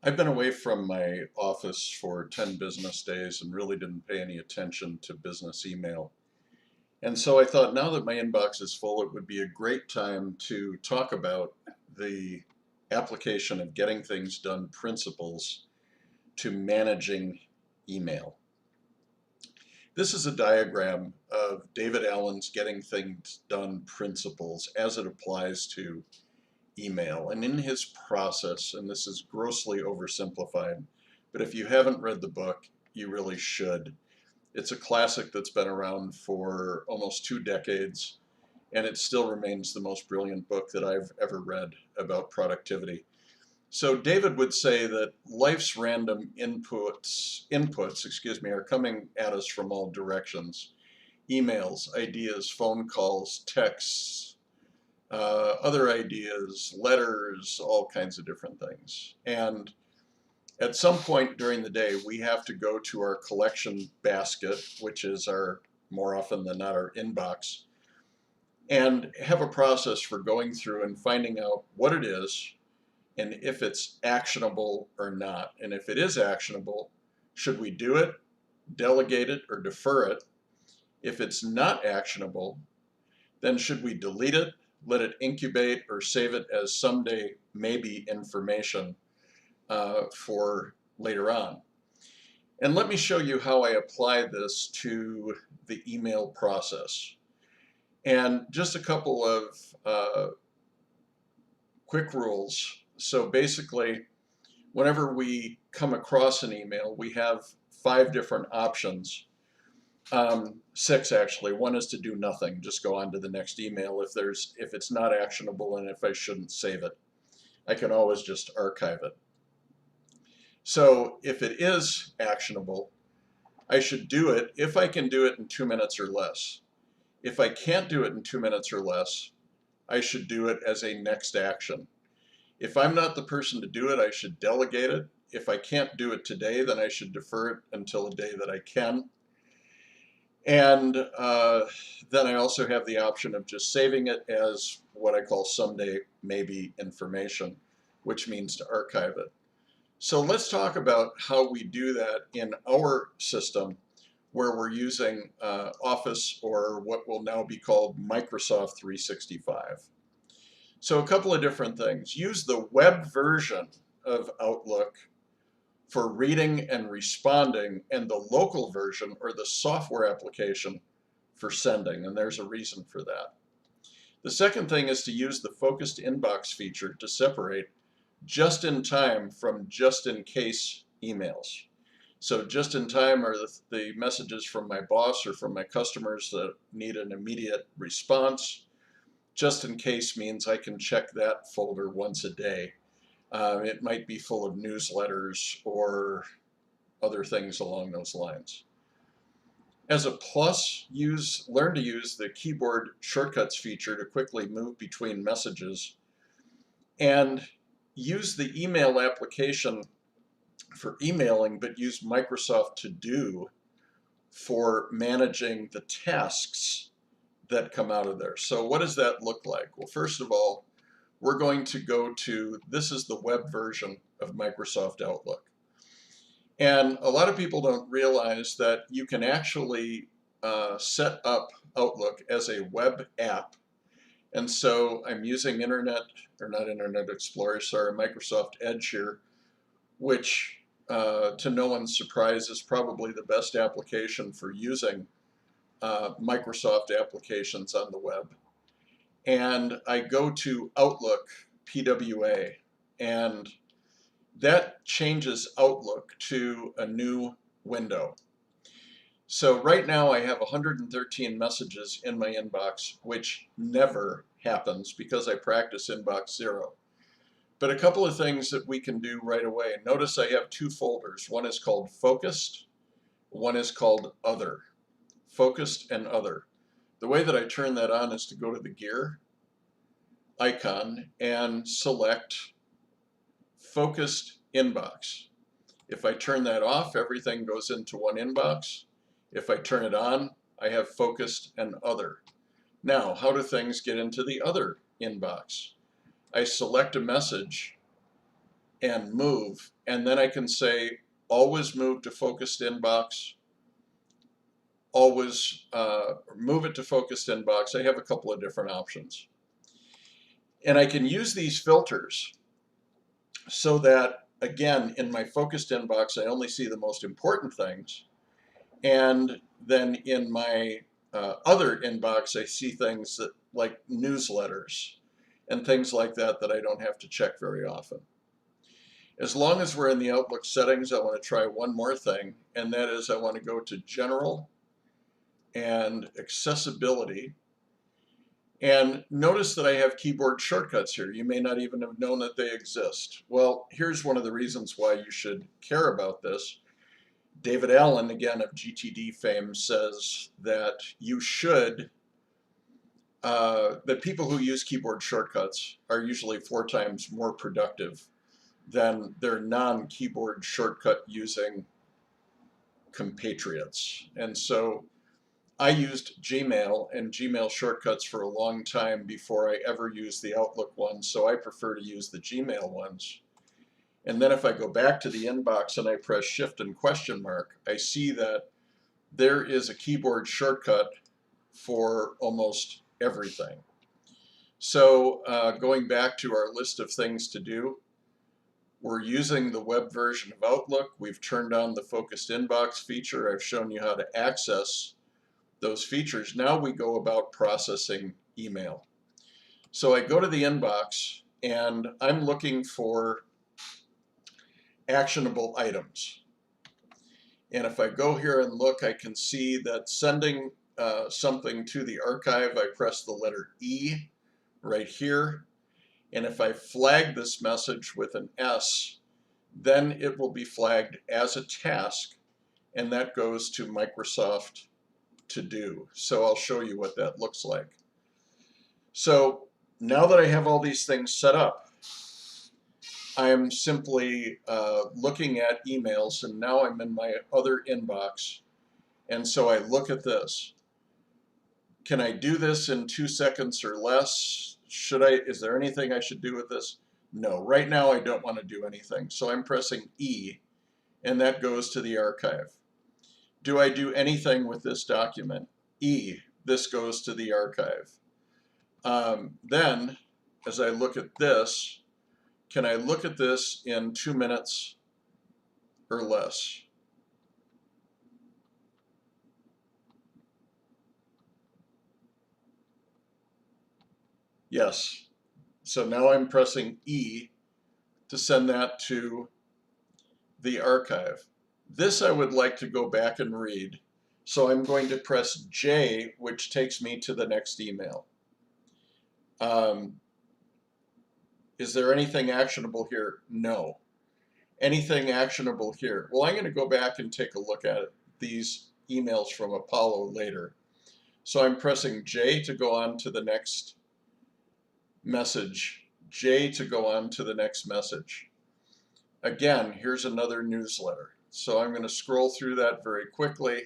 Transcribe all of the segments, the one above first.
I've been away from my office for 10 business days and really didn't pay any attention to business email. And so I thought now that my inbox is full, it would be a great time to talk about the application of getting things done principles to managing email. This is a diagram of David Allen's getting things done principles as it applies to email. And in his process, and this is grossly oversimplified, but if you haven't read the book, you really should. It's a classic that's been around for almost 2 decades, and it still remains the most brilliant book that I've ever read about productivity. So David would say that life's random inputs, are coming at us from all directions. Emails, ideas, phone calls, texts, other ideas, letters, all kinds of different things. And at some point during the day, we have to go to our collection basket, which is our, more often than not, our inbox, and have a process for going through and finding out what it is and if it's actionable or not. And if it is actionable, should we do it, delegate it, or defer it? If it's not actionable, then should we delete it, let it incubate, or save it as someday maybe information for later on? And let me show you how I apply this to the email process. And just a couple of quick rules. So basically, whenever we come across an email, we have 5 different options. 6 actually. One is to do nothing, just go on to the next email if it's not actionable and if I shouldn't save it. I can always just archive it. So if it is actionable, I should do it if I can do it in 2 minutes or less. If I can't do it in 2 minutes or less, I should do it as a next action. If I'm not the person to do it, I should delegate it. If I can't do it today, then I should defer it until a day that I can. And then I also have the option of just saving it as what I call someday maybe information, which means to archive it. So let's talk about how we do that in our system where we're using Office, or what will now be called Microsoft 365. So a couple of different things. Use the web version of Outlook for reading and responding, and the local version or the software application for sending, and there's a reason for that. The second thing is to use the focused inbox feature to separate just in time from just in case emails. So just in time are the messages from my boss or from my customers that need an immediate response. Just in case means I can check that folder once a day. It might be full of newsletters or other things along those lines. As a plus, learn to use the keyboard shortcuts feature to quickly move between messages, and use the email application for emailing, but use Microsoft To Do for managing the tasks that come out of there. So what does that look like? Well, first of all, we're going to go to, this is the web version of Microsoft Outlook. And a lot of people don't realize that you can actually set up Outlook as a web app. And so I'm using Internet Explorer, Microsoft Edge here, which to no one's surprise is probably the best application for using Microsoft applications on the web. And I go to Outlook PWA, and that changes Outlook to a new window. So right now I have 113 messages in my inbox, which never happens because I practice inbox 0. But a couple of things that we can do right away. Notice I have 2 folders. One is called Focused, one is called Other. Focused and Other. The way that I turn that on is to go to the gear icon and select Focused Inbox. If I turn that off, everything goes into one inbox. If I turn it on, I have Focused and Other. Now, how do things get into the Other inbox? I select a message and move, and then I can say always move to focused inbox, always move it to focused inbox. I have a couple of different options. And I can use these filters so that, again, in my focused inbox, I only see the most important things. And then in my other inbox, I see things that, like newsletters and things like that, that I don't have to check very often. As long as we're in the Outlook settings, I want to try one more thing, and that is I want to go to General and Accessibility. And notice that I have keyboard shortcuts here. You may not even have known that they exist. Well, here's one of the reasons why you should care about this. David Allen, again of GTD fame, says that you should, that people who use keyboard shortcuts are usually 4 times more productive than their non-keyboard shortcut using compatriots. And so I used Gmail and Gmail shortcuts for a long time before I ever used the Outlook ones, so I prefer to use the Gmail ones. And then if I go back to the inbox and I press Shift and question mark, I see that there is a keyboard shortcut for almost everything. So going back to our list of things to do, we're using the web version of Outlook. We've turned on the focused inbox feature. I've shown you how to access those features. Now we go about processing email. So I go to the inbox and I'm looking for actionable items. And if I go here and look, I can see that sending something to the archive, I press the letter E right here. And if I flag this message with an S, then it will be flagged as a task, and that goes to Microsoft To Do. So I'll show you what that looks like. So now that I have all these things set up, I am simply looking at emails, and now I'm in my other inbox. And so I look at this. Can I do this in 2 seconds or less? Is there anything I should do with this? No, right now I don't want to do anything. So I'm pressing E, and that goes to the archive. Do I do anything with this document? E, this goes to the archive. Then, as I look at this, can I look at this in 2 minutes or less? Yes. So now I'm pressing E to send that to the archive. This I would like to go back and read. So I'm going to press J, which takes me to the next email. Is there anything actionable here? No. Anything actionable here? Well, I'm going to go back and take a look at these emails from Apollo later. So I'm pressing J to go on to the next message. J to go on to the next message. Again, here's another newsletter. So I'm going to scroll through that very quickly.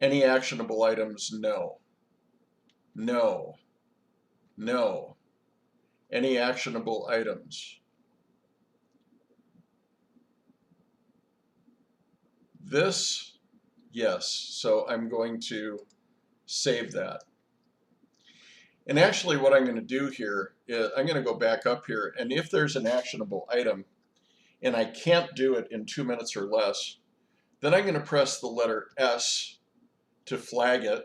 Any actionable items? No. No. No. Any actionable items? This? Yes. So I'm going to save that. And actually what I'm going to do here is I'm going to go back up here, and if there's an actionable item and I can't do it in 2 minutes or less, then I'm going to press the letter S to flag it,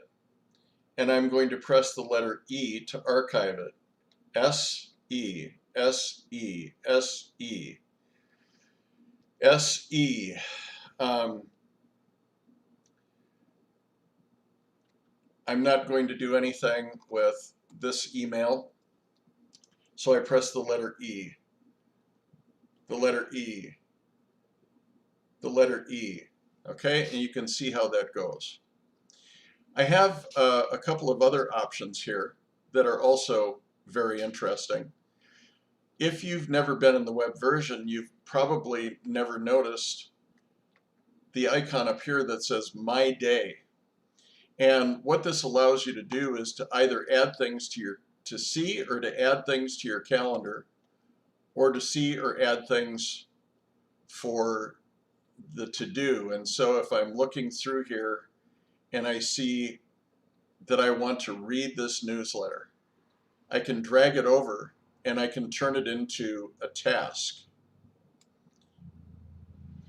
and I'm going to press the letter E to archive it. S, E, S, E, S, E, S, E. I'm not going to do anything with this email, so I press the letter E, the letter E, the letter E. Okay, and you can see how that goes. I have a couple of other options here that are also very interesting. If you've never been in the web version, you've probably never noticed the icon up here that says My Day. And what this allows you to do is to either add things to see or to add things to your calendar or to see or add things for the to-do. And so if I'm looking through here and I see that I want to read this newsletter, I can drag it over and I can turn it into a task.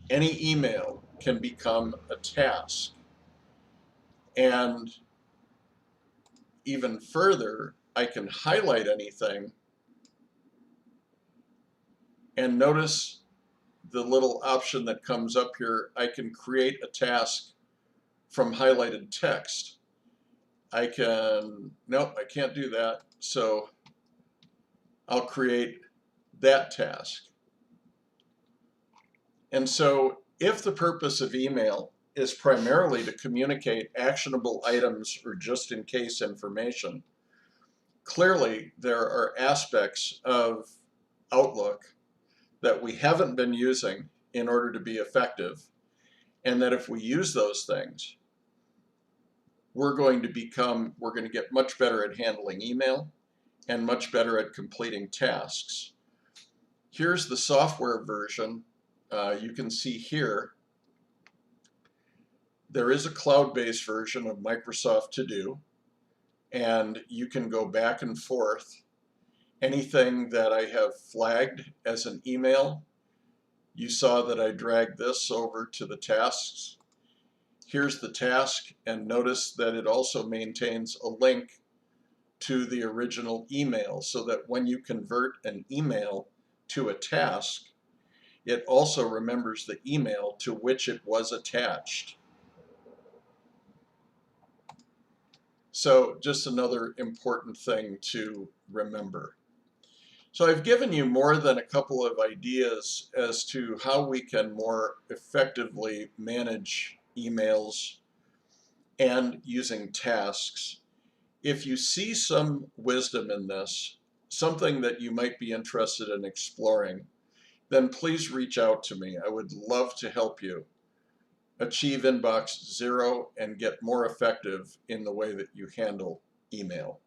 Any email can become a task. And even further, I can highlight anything and notice the little option that comes up here. I can create a task from highlighted text. Nope, I can't do that. So I'll create that task. And so if the purpose of email is primarily to communicate actionable items or just in case information, clearly there are aspects of Outlook that we haven't been using in order to be effective, and that if we use those things, we're going to get much better at handling email and much better at completing tasks. Here's the software version. You can see here there is a cloud-based version of Microsoft To Do, and you can go back and forth. Anything that I have flagged as an email, you saw that I dragged this over to the tasks. Here's the task, and notice that it also maintains a link to the original email, so that when you convert an email to a task, it also remembers the email to which it was attached. So just another important thing to remember. So I've given you more than a couple of ideas as to how we can more effectively manage emails and using tasks. If you see some wisdom in this, something that you might be interested in exploring, then please reach out to me. I would love to help you achieve inbox zero and get more effective in the way that you handle email.